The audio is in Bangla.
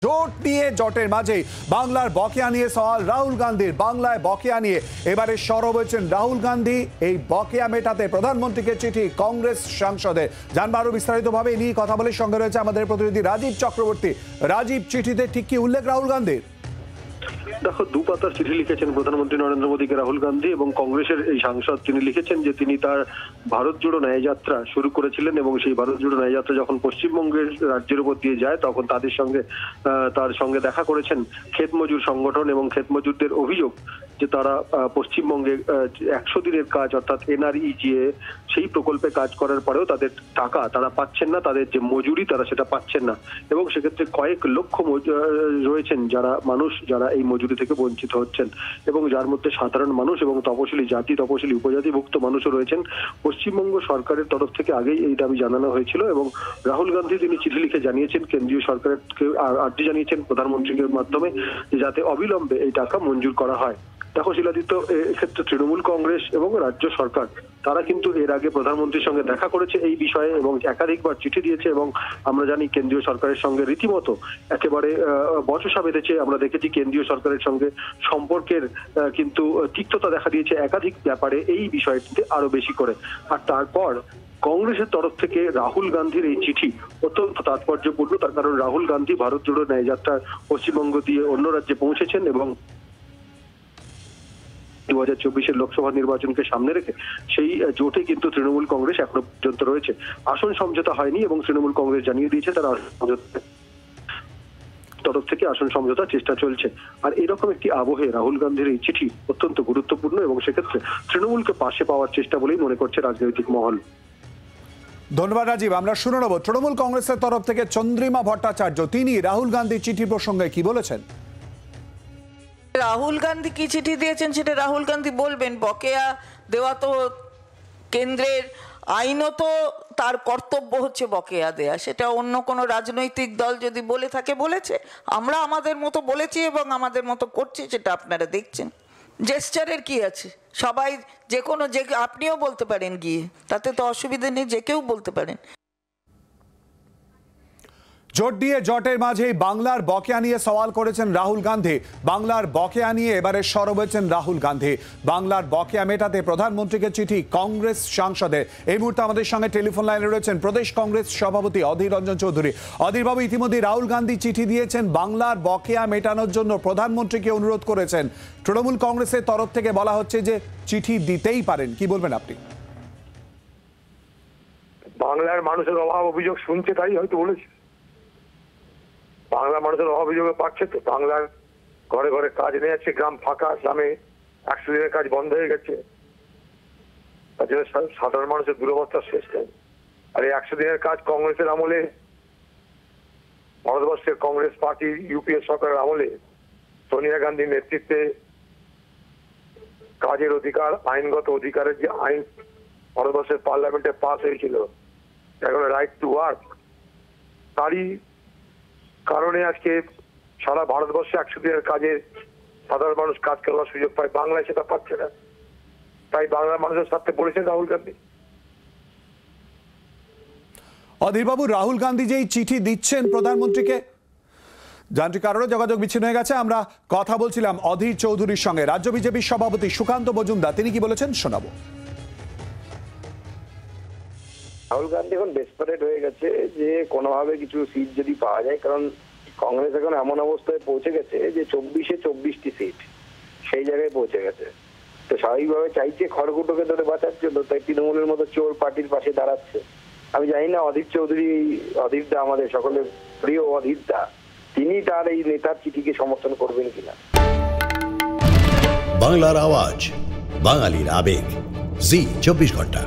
জোট নিয়ে জোটের মাঝে বাংলার বকেয়া নিয়ে সওয়াল রাহুল গান্ধীর। বাংলায় বকেয়া নিয়ে এবারে সরব হয়েছেন রাহুল গান্ধী। এই বকেয়া মেটাতে প্রধানমন্ত্রীকে চিঠি কংগ্রেস সাংসদের। জানবো আরো বিস্তারিতভাবে নিয়ে কথা বলে সঙ্গে রয়েছে আমাদের প্রতিনিধি রাজীব চক্রবর্তী। রাজীব, চিঠিতে ঠিক কি উল্লেখ রাহুল গান্ধীর? দেখো, দুপাতার চিঠি লিখেছেন প্রধানমন্ত্রী নরেন্দ্র মোদীকে রাহুল গান্ধী, এবং কংগ্রেসের এই সাংসদ তিনি লিখেছেন যে তিনি তার ভারত জোড়ো ন্যায়যাত্রা শুরু করেছিলেন, এবং সেই ভারত জোড়ো ন্যায়যাত্রা যখন পশ্চিমবঙ্গের রাজ্যের উপর দিয়ে যায় তখন তার সঙ্গে দেখা করেছেন ক্ষেত মজুর সংগঠন, এবং ক্ষেত মজুরদের অভিযোগ যে তারা পশ্চিমবঙ্গে 100 দিনের কাজ অর্থাৎ NREGA সেই প্রকল্পে কাজ করার পরেও তাদের টাকা তারা পাচ্ছেন না, তাদের যে মজুরি তারা সেটা পাচ্ছেন না, এবং সেক্ষেত্রে কয়েক লক্ষ রয়েছেন যারা এই মজুরি থেকে বঞ্চিত হচ্ছেন, এবং যার মধ্যে সাধারণ মানুষ এবং তপশিলি জাতি, তপশিলি উপজাতিভুক্ত মানুষও রয়েছেন। পশ্চিমবঙ্গ সরকারের তরফ থেকে আগেই এই দাবি জানানো হয়েছিল, এবং রাহুল গান্ধী তিনি চিঠি লিখে জানিয়েছেন, কেন্দ্রীয় সরকারকে আর্জি জানিয়েছেন প্রধানমন্ত্রীর মাধ্যমে যাতে অবিলম্বে এই টাকা মঞ্জুর করা হয়। দেখো শিলাদিত্য, এক্ষেত্রে তৃণমূল কংগ্রেস এবং রাজ্য সরকার তারা কিন্তু এর আগে প্রধানমন্ত্রীর সঙ্গে দেখা করেছে এই বিষয়ে, এবং একাধিকবার চিঠি দিয়েছে, এবং আমরা জানি কেন্দ্রীয় সরকারের সঙ্গে রীতিমতো একেবারে বচসা বেঁধেছে। আমরা দেখেছি কেন্দ্রীয় সরকারের সঙ্গে সম্পর্কের কিন্তু তিক্ততা দেখা দিয়েছে একাধিক ব্যাপারে এই বিষয়টিতে আরো বেশি করে। আর তারপর কংগ্রেসের তরফ থেকে রাহুল গান্ধীর এই চিঠি অত্যন্ত তাৎপর্যপূর্ণ, তার কারণ রাহুল গান্ধী ভারত জোড়ো ন্যায়যাত্রা পশ্চিমবঙ্গ দিয়ে অন্য রাজ্যে পৌঁছেছেন, এবং 2024 লোকসভা নির্বাচনকে সামনে রেখে সেই জোটে কিন্তু তৃণমূল কংগ্রেস এখনো পর্যন্ত রয়েছে। আসন সমঝোতা হয়নি, এবং তৃণমূল কংগ্রেস জানিয়ে দিয়েছে তারা তরফ থেকে আসন সমঝোতার চেষ্টা চলছে। আর এরকম একটি আবহে রাহুল গান্ধীর এই চিঠি অত্যন্ত গুরুত্বপূর্ণ, এবং সেক্ষেত্রে তৃণমূলকে পাশে পাওয়ার চেষ্টা বলেই মনে করছে রাজনৈতিক মহল। ধন্যবাদ রাজীব। আমরা শুনে নেব তৃণমূল কংগ্রেসের তরফ থেকে চন্দ্রিমা ভট্টাচার্য, তিনি রাহুল গান্ধীর চিঠি প্রসঙ্গে কি বলেছেন। রাহুল গান্ধী কি চিঠি দিয়েছেন সেটা রাহুল গান্ধী বলবেন। বকেয়া দেওয়া তো কেন্দ্রের আইনত তার কর্তব্য হচ্ছে বকেয়া দেয়া, সেটা অন্য কোনো রাজনৈতিক দল যদি বলে থাকে বলেছে, আমরা আমাদের মতো বলেছি এবং আমাদের মতো করছি, সেটা আপনারা দেখছেন। জেস্টারের কি আছে, সবাই যে আপনিও বলতে পারেন গিয়ে, তাতে তো অসুবিধা নেই, যে কেউ বলতে পারেন। জোট দিয়ে জোটের মাঝেই বাংলার বকেয়া নিয়ে সওয়াল করেছেন রাহুল গান্ধী। বাংলার বকেয়া নিয়ে এবারে সরব হয়েছেন রাহুল গান্ধী। বাংলার বকেয়া মেটাতে প্রধানমন্ত্রীকে চিঠি কংগ্রেস সাংসদের। এই মুহূর্তে আমাদের সঙ্গে টেলিফোন লাইনে রয়েছেন প্রদেশ কংগ্রেস সভাপতি অধীর রঞ্জন চৌধুরী। অধীরবাবু, ইতিমধ্যে রাহুল গান্ধী চিঠি দিয়েছেন, বাংলার বকেয়া মেটানোর জন্য প্রধানমন্ত্রীকে অনুরোধ করেছেন। তৃণমূল কংগ্রেসের তরফ থেকে বলা হচ্ছে যে চিঠি দিতেই পারেন, কি বলবেন আপনি? বাংলার মানুষের অভাব অভিযোগ শুনছে, তাই হয়তো বলেছে। বাংলা মানুষের অভিযোগে পাচ্ছে তো, বাংলার ঘরে ঘরে কাজ নিয়ে যাচ্ছে, গ্রাম ফাঁকা, গ্রামে 100 দিনের কাজ বন্ধ হয়ে গেছে, তার জন্য সাধারণ মানুষের দুরবস্থা শেষ নেই। আর এই 100 দিনের কাজ কংগ্রেসের আমলে, ভারতবর্ষের কংগ্রেস পার্টি ইউপিএ সরকারের আমলে সোনিয়া গান্ধীর নেতৃত্বে কাজের অধিকার, আইনগত অধিকারের যে আইন ভারতবর্ষের পার্লামেন্টে পাস হয়েছিল, এখন রাইট টু ওয়ার্ক, তারই কারণে আজকে সারা ভারতবর্ষে 100 দিনের কাজে সাধারণ মানুষ কাজ করার সুযোগ পায়, বাংলায় সেটা পাচ্ছে না। তাই বাংলার মানুষের সাথে বলেছেন রাহুল গান্ধী। অধীরবাবু, রাহুল গান্ধী যে চিঠি দিচ্ছেন প্রধানমন্ত্রীকে, যান্ত্রিক কারণে যোগাযোগ বিচ্ছিন্ন হয়ে গেছে। আমরা কথা বলছিলাম অধীর চৌধুরীর সঙ্গে। রাজ্য বিজেপির সভাপতি সুকান্ত মজুমদার তিনি কি বলেছেন শোনাবো। রাহুল গান্ধী এখন ডেসপারেট হয়ে গেছে যে কোনোভাবে কিছু সিট যদি পাওয়া যায়, কারণ কংগ্রেস এখন এমন অবস্থায় পৌঁছে গেছে যে 24-টি সিট সেই জায়গায় পৌঁছে গেছে। তো স্বাভাবিকভাবে চাইছে খড়কুটোকে ধরে বাঁচার জন্য, তাই তৃণমূলের মতো চোর পার্টির পাশে দাঁড়াচ্ছে। আমি জানি না অধীর চৌধুরী, অধীরদা, আমাদের সকলের প্রিয় অধীরদা, তিনি তার এই নেতার চিঠিকে সমর্থন করবেন কিনা। বাংলার আওয়াজ, বাঙালির আবেগ, জি 24 ঘন্টা।